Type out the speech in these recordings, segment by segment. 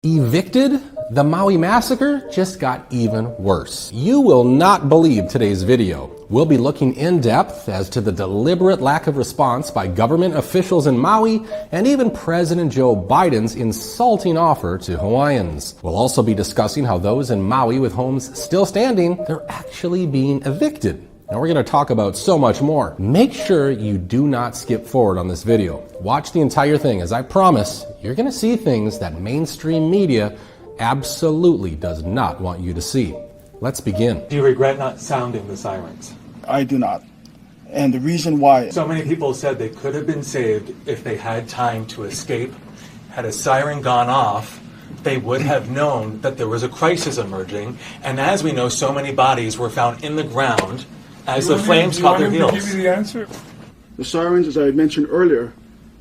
Evicted? The Maui Massacre just got even worse. You will not believe today's video. We'll be looking in depth as to the deliberate lack of response by government officials in Maui and even President Joe Biden's insulting offer to Hawaiians. We'll also be discussing how those in Maui with homes still standing, they're actually being evicted. Now we're going to talk about so much more. Make sure you do not skip forward on this video. Watch the entire thing, as I promise, you're going to see things that mainstream media absolutely does not want you to see. Let's begin. Do you regret not sounding the sirens? I do not. And the reason why... So many people said they could have been saved if they had time to escape. Had a siren gone off, they would have known that there was a crisis emerging. And as we know, so many bodies were found in the ground as the flames caught their heels. Give me the answer. The sirens, as I mentioned earlier,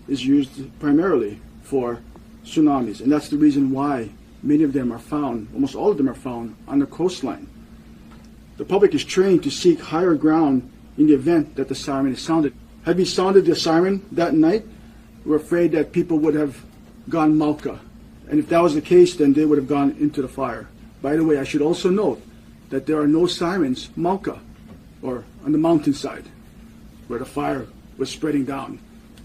is used primarily for tsunamis. And that's the reason why many of them are found, almost all of them are found, on the coastline. The public is trained to seek higher ground in the event that the siren is sounded. Had we sounded the siren that night, we're afraid that people would have gone Mauka. And if that was the case, then they would have gone into the fire. By the way, I should also note that there are no sirens Mauka, or on the mountainside, where the fire was spreading down.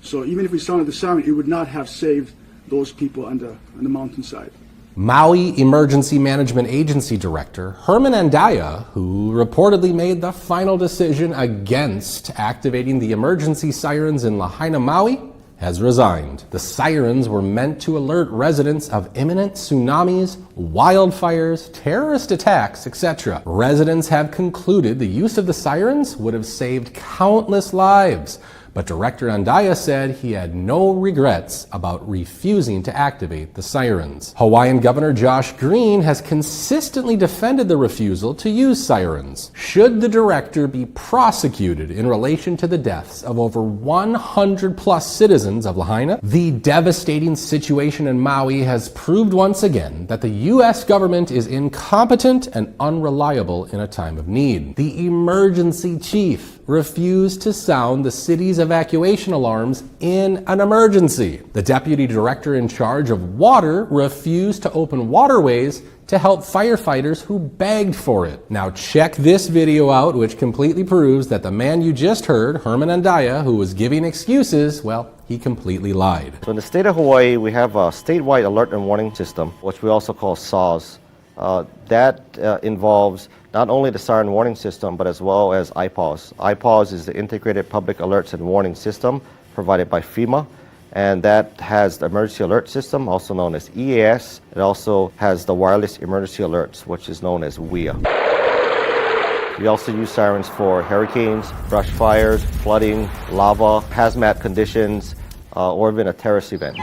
So even if we sounded the siren, it would not have saved those people on the mountainside. Maui Emergency Management Agency Director Herman Andaya, who reportedly made the final decision against activating the emergency sirens in Lahaina, Maui, has resigned. The sirens were meant to alert residents of imminent tsunamis, wildfires, terrorist attacks, etc. Residents have concluded the use of the sirens would have saved countless lives. But Director Andaya said he had no regrets about refusing to activate the sirens. Hawaiian Governor Josh Green has consistently defended the refusal to use sirens. Should the director be prosecuted in relation to the deaths of over 100 plus citizens of Lahaina? The devastating situation in Maui has proved once again that the U.S. government is incompetent and unreliable in a time of need. The emergency chief refused to sound the city's evacuation alarms in an emergency. The deputy director in charge of water refused to open waterways to help firefighters who begged for it. Now check this video out, which completely proves that the man you just heard, Herman Andaya, who was giving excuses, well, he completely lied. So in the state of Hawaii, we have a statewide alert and warning system, which we also call SAWS. That involves not only the siren warning system, but as well as IPAWS. IPAWS is the Integrated Public Alerts and Warning System provided by FEMA, and that has the Emergency Alert System, also known as EAS. It also has the Wireless Emergency Alerts, which is known as WEA. We also use sirens for hurricanes, brush fires, flooding, lava, hazmat conditions, or even a terrorist event.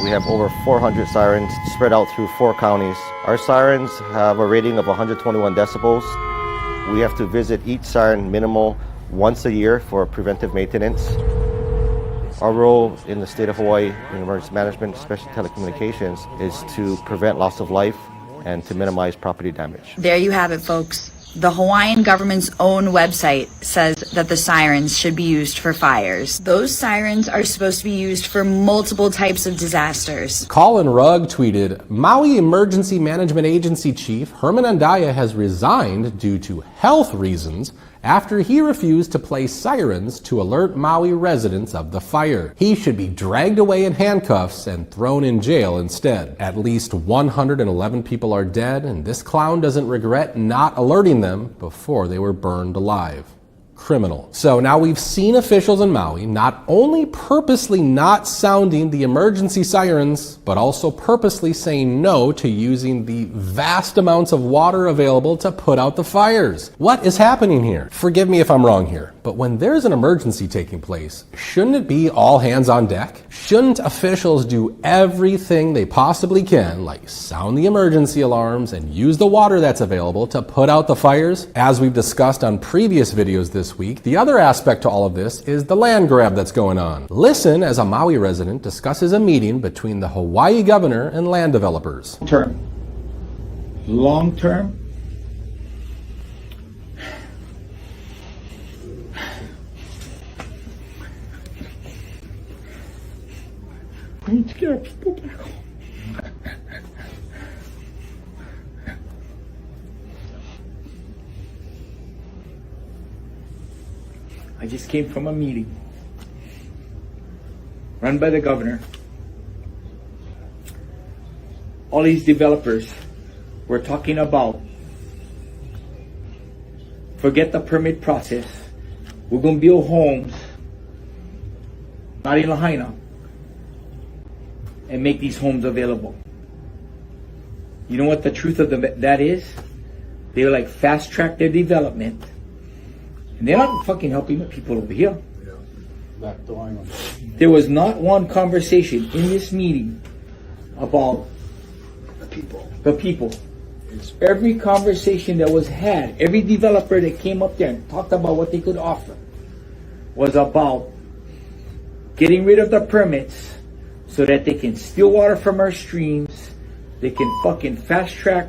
We have over 400 sirens spread out through 4 counties. Our sirens have a rating of 121 decibels. We have to visit each siren minimal once a year for preventive maintenance. Our role in the state of Hawaii in emergency management, especially telecommunications, is to prevent loss of life and to minimize property damage. There you have it, folks. The Hawaiian government's own website says that the sirens should be used for fires. Those sirens are supposed to be used for multiple types of disasters. Colin Rugg tweeted, Maui Emergency Management Agency Chief Herman Andaya has resigned due to health reasons after he refused to play sirens to alert Maui residents of the fire. He should be dragged away in handcuffs and thrown in jail instead. At least 111 people are dead, and this clown doesn't regret not alerting them before they were burned alive. Criminal. So now we've seen officials in Maui not only purposely not sounding the emergency sirens, but also purposely saying no to using the vast amounts of water available to put out the fires. What is happening here? Forgive me if I'm wrong here, but when there's an emergency taking place, shouldn't it be all hands on deck? Shouldn't officials do everything they possibly can, like sound the emergency alarms and use the water that's available to put out the fires? As we've discussed on previous videos this week, the other aspect to all of this is the land grab that's going on. Listen as a Maui resident discusses a meeting between the Hawaii governor and land developers. Long term. We need to get our people back home. I just came from a meeting run by the governor. All these developers were talking about, forget the permit process. We're going to build homes, not in Lahaina, and make these homes available. You know what the truth of that is? They were like fast track their development. And they're not fucking helping the people over here. There was not one conversation in this meeting about the people. Every conversation that was had, every developer that came up there and talked about what they could offer was about getting rid of the permits so that they can steal water from our streams, they can fucking fast track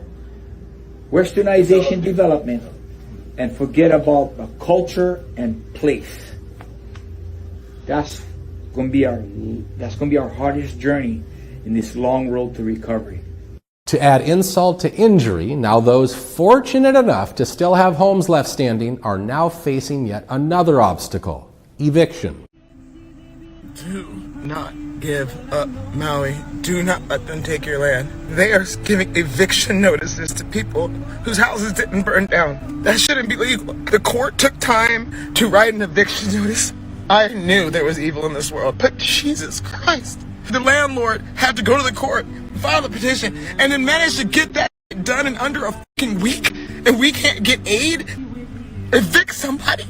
westernization development, and forget about the culture and place. That's gonna be our hardest journey in this long road to recovery. To add insult to injury, now those fortunate enough to still have homes left standing are now facing yet another obstacle: eviction. Do not give up Maui. Do not let them take your land. They are giving eviction notices to people whose houses didn't burn down. That shouldn't be legal. The court took time to write an eviction notice. I knew there was evil in this world, but Jesus Christ. The landlord had to go to the court, file the petition, and then managed to get that done in under a fucking week, and we can't get aid? Evict somebody?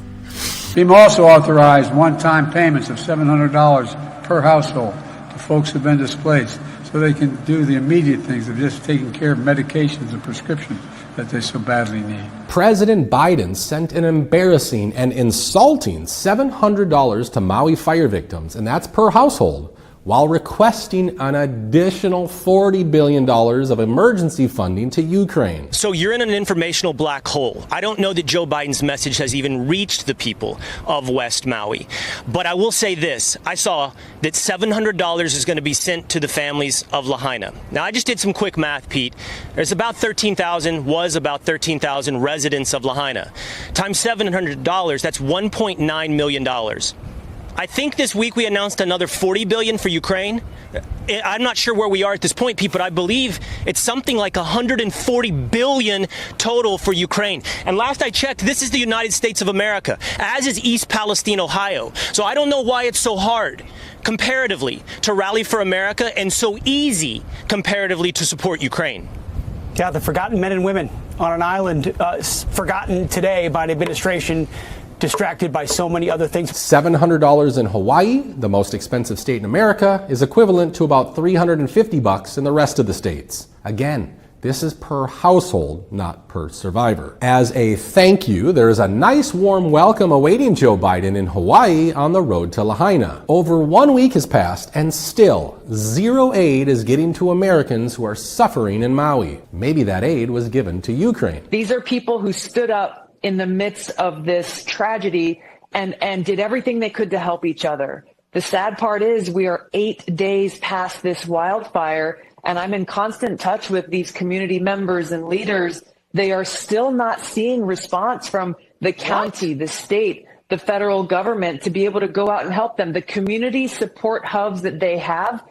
FEMA also authorized one-time payments of $700 per household to folks who've been displaced so they can do the immediate things of just taking care of medications and prescriptions that they so badly need. President Biden sent an embarrassing and insulting $700 to Maui fire victims, and that's per household, while requesting an additional $40 billion of emergency funding to Ukraine. So you're in an informational black hole. I don't know that Joe Biden's message has even reached the people of West Maui. But I will say this. I saw that $700 is going to be sent to the families of Lahaina. Now, I just did some quick math, Pete. There's about 13,000 residents of Lahaina. Times $700, that's $1.9 million. I think this week we announced another $40 billion for Ukraine. I'm not sure where we are at this point, Pete, but I believe it's something like $140 billion total for Ukraine. And last I checked, this is the United States of America, as is East Palestine, Ohio. So I don't know why it's so hard, comparatively, to rally for America and so easy, comparatively, to support Ukraine. Yeah, the forgotten men and women on an island, forgotten today by an administration distracted by so many other things. $700 in Hawaii, the most expensive state in America, is equivalent to about $350 in the rest of the states. Again, this is per household, not per survivor. As a thank you, there is a nice warm welcome awaiting Joe Biden in Hawaii on the road to Lahaina. Over 1 week has passed and still zero aid is getting to Americans who are suffering in Maui. Maybe that aid was given to Ukraine. These are people who stood up in the midst of this tragedy and did everything they could to help each other. The sad part is we are 8 days past this wildfire, and I'm in constant touch with these community members and leaders. They are still not seeing response from the county, the state, the federal government to be able to go out and help them. The community support hubs that they have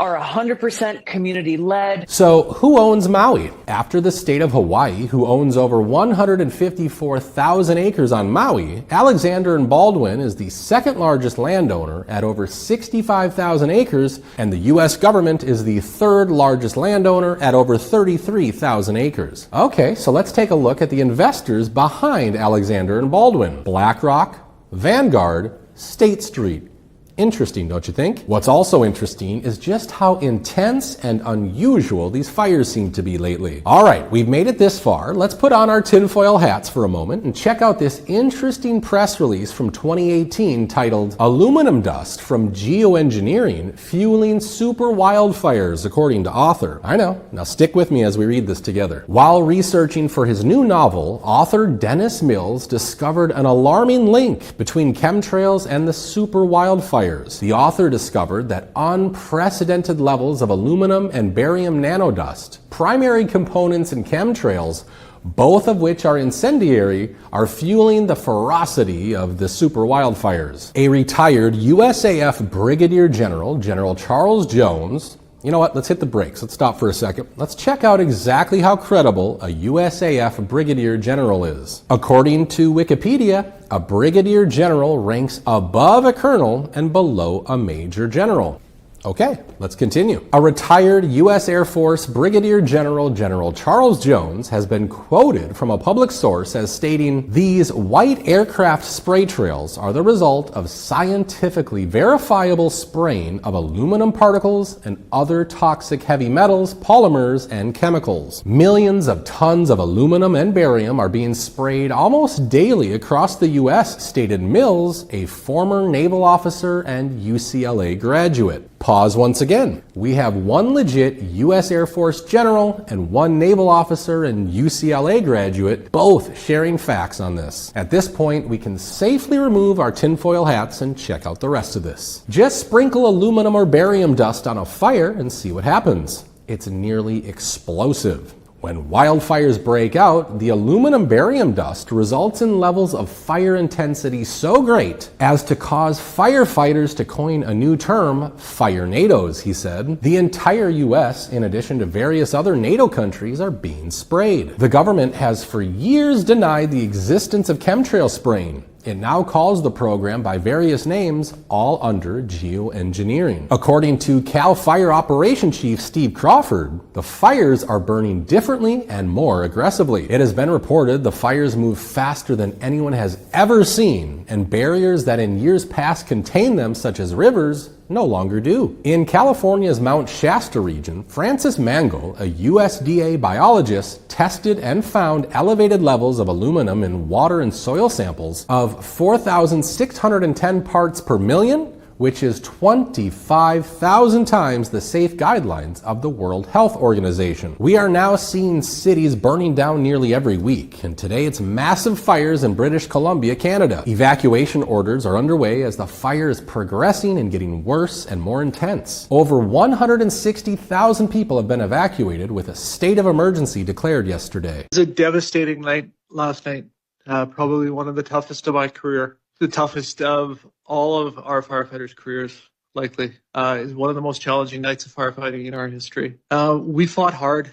are 100% community-led. So who owns Maui? After the state of Hawaii, who owns over 154,000 acres on Maui, Alexander and Baldwin is the second largest landowner at over 65,000 acres, and the U.S. government is the third largest landowner at over 33,000 acres. Okay, so let's take a look at the investors behind Alexander and Baldwin. BlackRock, Vanguard, State Street. Interesting, don't you think? What's also interesting is just how intense and unusual these fires seem to be lately. All right, we've made it this far. Let's put on our tinfoil hats for a moment and check out this interesting press release from 2018 titled "Aluminum Dust from Geoengineering Fueling Super Wildfires," according to author. I know. Now stick with me as we read this together. While researching for his new novel, author Dennis Mills discovered an alarming link between chemtrails and the super wildfires. The author discovered that unprecedented levels of aluminum and barium nanodust, primary components in chemtrails, both of which are incendiary, are fueling the ferocity of the super wildfires. A retired USAF Brigadier General, General Charles Jones. You know what? Let's hit the brakes. Let's stop for a second. Let's check out exactly how credible a USAF Brigadier General is. According to Wikipedia, a Brigadier General ranks above a colonel and below a Major General. Okay, let's continue. A retired U.S. Air Force Brigadier General, General Charles Jones, has been quoted from a public source as stating, "These white aircraft spray trails are the result of scientifically verifiable spraying of aluminum particles and other toxic heavy metals, polymers, and chemicals. Millions of tons of aluminum and barium are being sprayed almost daily across the U.S., stated Mills, a former naval officer and UCLA graduate." Pause once again. We have one legit U.S. Air Force general and one naval officer and UCLA graduate, both sharing facts on this. At this point, we can safely remove our tinfoil hats and check out the rest of this. Just sprinkle aluminum or barium dust on a fire and see what happens. It's nearly explosive. When wildfires break out, the aluminum barium dust results in levels of fire intensity so great as to cause firefighters to coin a new term, firenadoes, he said. The entire U.S., in addition to various other NATO countries, are being sprayed. The government has for years denied the existence of chemtrail spraying. It now calls the program by various names, all under geoengineering. According to CAL FIRE Operation Chief Steve Crawford, the fires are burning differently and more aggressively. It has been reported the fires move faster than anyone has ever seen, and barriers that in years past contained them, such as rivers, no longer do. In California's Mount Shasta region, Francis Mango, a USDA biologist, tested and found elevated levels of aluminum in water and soil samples of 4,610 parts per million, which is 25,000 times the safe guidelines of the World Health Organization. We are now seeing cities burning down nearly every week, and today it's massive fires in British Columbia, Canada. Evacuation orders are underway as the fire is progressing and getting worse and more intense. Over 160,000 people have been evacuated, with a state of emergency declared yesterday. It was a devastating night last night, probably one of the toughest of my career. The toughest of all of our firefighters' careers, likely. Is one of the most challenging nights of firefighting in our history. We fought hard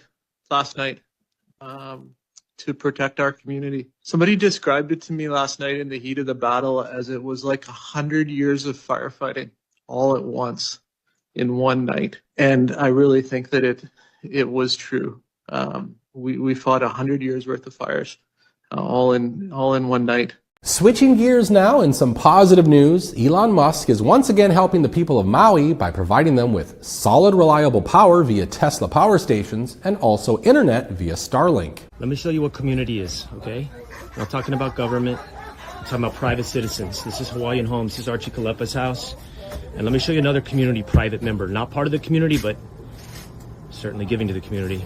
last night to protect our community. Somebody described it to me last night in the heat of the battle as it was like 100 years of firefighting all at once in one night. And I really think that it was true. We fought 100 years worth of fires all in one night. Switching gears now, in some positive news, Elon Musk is once again helping the people of Maui by providing them with solid, reliable power via Tesla power stations and also internet via Starlink. Let me show you what community is, okay? I'm not talking about government. I'm talking about private citizens. This is Hawaiian Homes. This is Archie Kalepa's house. And let me show you another community private member. Not part of the community, but certainly giving to the community.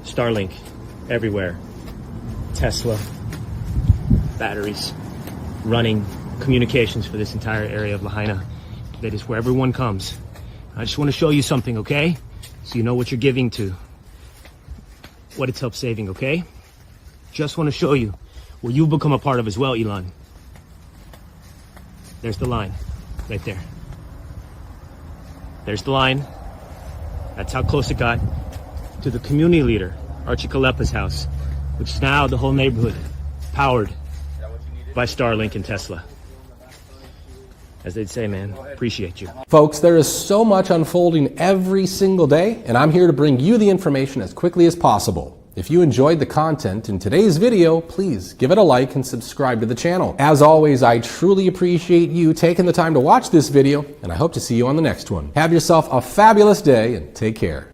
Starlink, everywhere. Tesla. Batteries, running communications for this entire area of Lahaina. That is where everyone comes. I just want to show you something, okay? So you know what you're giving to, what it's helped saving, okay? Just want to show you what you've become a part of as well, Elon. There's the line, right there. There's the line. That's how close it got to the community leader, Archie Kalepa's house, which is now the whole neighborhood powered by Starlink and Tesla. As they'd say, man, appreciate you. Folks, there is so much unfolding every single day, and I'm here to bring you the information as quickly as possible. If you enjoyed the content in today's video, please give it a like and subscribe to the channel. As always, I truly appreciate you taking the time to watch this video, and I hope to see you on the next one. Have yourself a fabulous day, and take care.